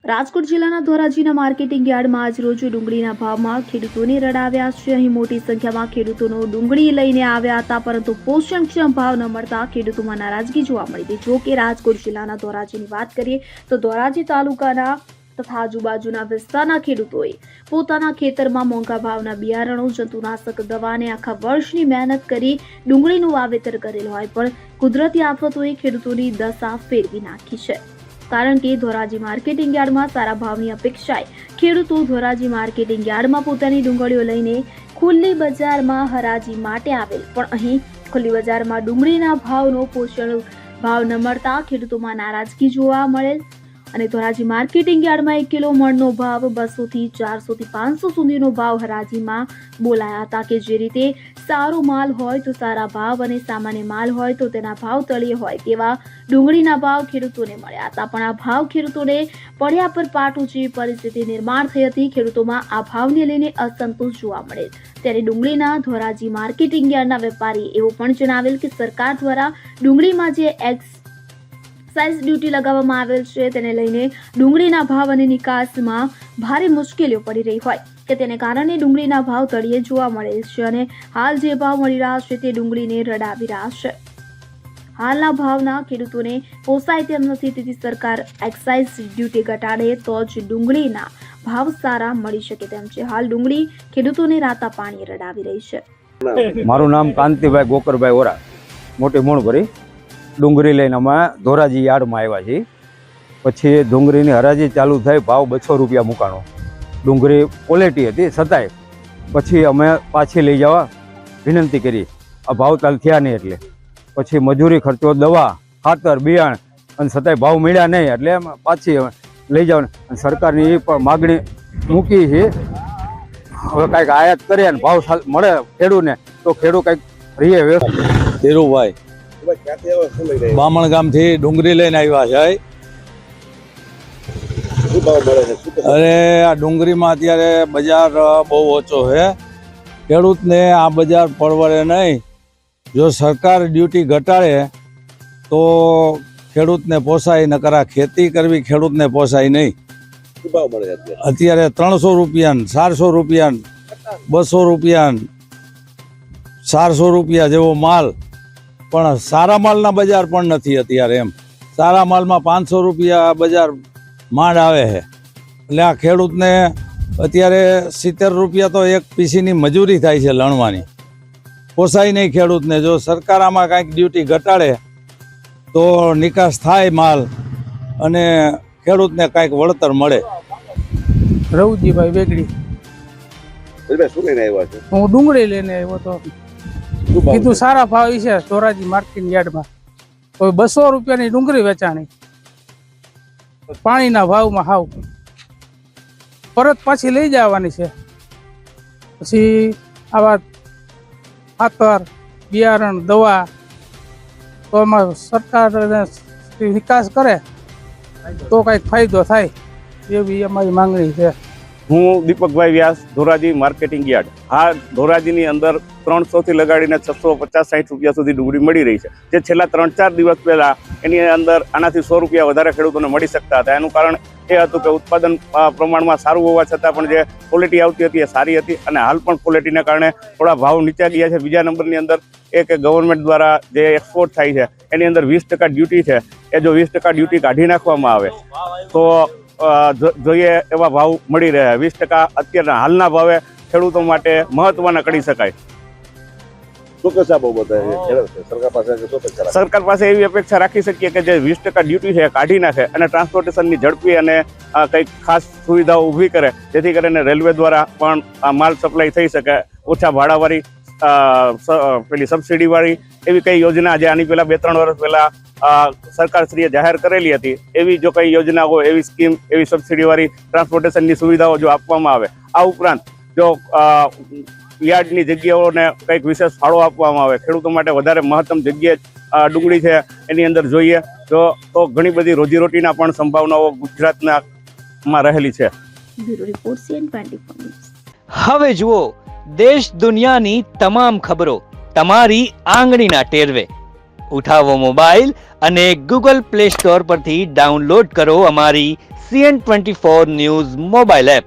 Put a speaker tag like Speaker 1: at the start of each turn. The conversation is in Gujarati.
Speaker 1: રાજકોટ જિલ્લાના ધોરાજીના માર્કેટિંગ યાર્ડમાં આજ રોજ ડુંગળીના ભાવમાં ખેડૂતોને રડાવ્યા છે। અહીં મોટી સંખ્યામાં ખેડૂતોનો ડુંગળી લઈને આવ્યા હતા, પરંતુ પોષણક્ષમ ભાવ ન મળતા ખેડૂતોમાં નારાજગી જોવા મળી હતી। જો કે રાજકોટ જિલ્લાના ધોરાજીની વાત કરીએ તો ધોરાજી તાલુકાના તથા આજુબાજુના વિસ્તારના ખેડૂતોએ પોતાના ખેતરમાં મોંઘા ભાવના બિયારણો, જંતુનાશક દવાને આખા વર્ષની મહેનત કરી ડુંગળીનું વાવેતર કરેલ હોય, પણ કુદરતી આફતોએ ખેડૂતોની દશા ફેરવી નાખી છે। કારણ કે ધોરાજી માર્કેટિંગ યાર્ડમાં સારા ભાવની અપેક્ષાએ ખેડૂતો ધોરાજી માર્કેટિંગ યાર્ડમાં પોતાની ડુંગળીઓ લઈને ખુલ્લી બજારમાં હરાજી માટે આવેલ, પણ અહીં ખુલ્લી બજારમાં ડુંગળીના ભાવનો પોષણ ભાવ ન મળતા ખેડૂતોમાં નારાજગી જોવા મળેલ અને ધોરાજી માર્કેટિંગ યાર્ડમાં 1 કિલો મણનો ભાવ 200 થી 400 થી 500 સુધીનો ભાવ હરાજીમાં બોલાયા હતા કે જે રીતે સારો માલ હોય તો સારા ભાવ અને સામાન્ય માલ હોય તો તેના ભાવ તળિયે હોય તેવા ડુંગળીના ભાવ ખેડૂતોને મળ્યા હતા, પણ આ ભાવ ખેડૂતોને પડ્યા પર પાટું જેવી પરિસ્થિતિ નિર્માણ થઈ હતી। ખેડૂતોમાં આ ભાવને લઈને અસંતોષ જોવા મળેલ, ત્યારે ડુંગળીના ધોરાજી માર્કેટિંગ યાર્ડના વેપારીએ એવું પણ જણાવેલ કે સરકાર દ્વારા ડુંગળીમાં જે એક્સાઇઝ ડ્યુટી લગાવવામાં આવેલ છે તેને લઈને ડુંગળીના ભાવ અને નિકાસમાં ભારે મુશ્કેલીઓ પડી રહી હોય કે તેને કારણે ડુંગળીના ભાવ તળિયે જોવા મળેલ છે અને હાલ જે ભાવ મળી રહ્યા છે તે ડુંગળીને રડાવી રહ્યા છે। હાલના ભાવના ખેડૂતોને પોસાય તેમ નથી, તેથી સરકાર એક્સાઇઝ ડ્યુટી ઘટાડે તો જ ડુંગળીના ભાવ સારા મળી શકે તેમ છે। હાલ ડુંગળી ખેડૂતોને રાતા પાણી રડાવી રહી છે।
Speaker 2: મારું નામ કાંતિભાઈ ગોકરભાઈ ઓરા, મોટી મૂણભરી ડુંગળી લઈને અમે ધોરાજી યાર્ડમાં આવ્યા છીએ। પછી ડુંગળીની હરાજી ચાલુ થઈ, ભાવ 200 રૂપિયા મૂકાણો। ડુંગળી ક્વોલિટી હતી છતાંય પછી અમે પાછી લઈ જવા વિનંતી કરી, આ ભાવ ચાલ થયા નહીં એટલે પછી મજૂરી ખર્ચો, દવા, ખાતર, બિયાણ અને છતાંય ભાવ મળ્યા નહીં એટલે અમે પાછી લઈ જવાની સરકારની એ પણ માગણી મૂકી છે। હવે કાંઈક આયાત કરે અને ભાવ મળે ખેડૂતને તો ખેડૂત કંઈક રહીએ।
Speaker 3: ધીરુભાઈ બામણ ગામથી ડુંગળી લઈને આવ્યા છે। અરે આ ડુંગળીમાં અત્યારે બજાર બહુ ઓછો છે, ખેડૂતને આ બજાર પરવડે નહીં। જો સરકાર ડ્યુટી ઘટાડે તો ખેડૂતને પોસાય, નકર આ ખેતી કરવી ખેડૂતને પોસાય નહીં। અત્યારે 300 રૂપિયા, 400 રૂપિયા, 200 રૂપિયા, 400 રૂપિયા જેવો માલ, પણ સારા માલના બજાર પણ નથી અત્યારે। એમ સારા માલમાં 500 રૂપિયા બજાર માંડ આવે છે, એટલે આ ખેડૂતને અત્યારે 70 રૂપિયા તો એક પીસીની મજૂરી થાય છે લણવાની, પોસાય નહીં ખેડૂતને। જો સરકાર આમાં કાંઈક ડ્યુટી ઘટાડે તો નિકાસ થાય માલ અને ખેડૂતને કાંઈક વળતર મળે।
Speaker 4: રવજીભાઈ વેગડી,
Speaker 5: શું લઈને આવ્યા છો?
Speaker 4: હું ડુંગળી લઈને આવ્યો તો કીધું સારા ભાવ છે ધોરાજી માર્કેટિંગ યાર્ડમાં, કોઈ 200 રૂપિયાની ડુંગળી વેચાણી, પાણીના ભાવમાં હાવ પરત પાછી લઈ જવાની છે। પછી આવા ખાતર, બિયારણ, દવા તો એમાં સરકાર વિકાસ કરે તો કંઈક ફાયદો થાય એવી અમારી માંગણી છે।
Speaker 5: હું દીપકભાઈ વ્યાસ, ધોરાજી માર્કેટિંગ યાર્ડ। આ ધોરાજીની અંદર 300 થી લગાડીને 650-60 રૂપિયા સુધી ડુંગળી મળી રહી છે, જે છેલ્લા 3-4 દિવસ પહેલા એની અંદર આનાથી 100 રૂપિયા વધારે ખેડૂતોને મળી શકતા હતા। એનું કારણ એ હતું કે ઉત્પાદન પ્રમાણમાં સારું હોવા છતાં પણ જે ક્વોલિટી આવતી હતી એ સારી હતી, અને હાલ પણ ક્વોલિટીના કારણે થોડા ભાવ નીચે ગયા છે। બીજા નંબરની અંદર એ કે ગવર્મેન્ટ દ્વારા જે એક્સપોર્ટ થાય છે એની અંદર 20% ડ્યુટી છે, એ જો 20% ડ્યુટી કાઢી નાખવામાં આવે તો જોઈએ એવા ભાવ મળી રહ્યા। 20% અત્યારના હાલના ભાવે ખેડૂતો માટે મહત્વના કરી શકાય। સરકાર પાસે એવી અપેક્ષા રાખી શકીએ કે જે 20% ડ્યુટી છે કાઢી નાખે અને ટ્રાન્સપોર્ટેશનની ઝડપી અને કંઈક ખાસ સુવિધાઓ ઊભી કરે, જેથી કરીને રેલવે દ્વારા પણ માલ સપ્લાય થઈ શકે। ઓછા ભાડાવાળી, પેલી સબસિડીવાળી એવી કઈ યોજના જે આની પહેલા 2-3 વર્ષ પહેલા સરકારશ્રીએ જાહેર કરેલી હતી, એવી જો કઈ યોજના હોય, એવી સ્કીમ, એવી સબસિડીવાળી ટ્રાન્સપોર્ટેશનની સુવિધાઓ જો આપવામાં આવે, આ ઉપરાંત જો યાર્ડની જગ્યાઓને કંઈક વિશેષ ફાળો આપવામાં આવે, ખેડૂતો માટે વધારે મહત્તમ જગ્યાએ ડુંગળી છે એની અંદર જોઈએ તો ઘણી બધી રોજીરોટીના પણ સંભાવનાઓ ગુજરાતમાં રહેલી છે।
Speaker 6: હવે જુઓ દેશ દુનિયાની તમામ ખબરો તમારી આંગળીના ટેરવે। ઉઠાવો મોબાઈલ અને ગૂગલ પ્લે સ્ટોર પરથી ડાઉનલોડ કરો અમારી CN24 ન્યૂઝ મોબાઈલ એપ.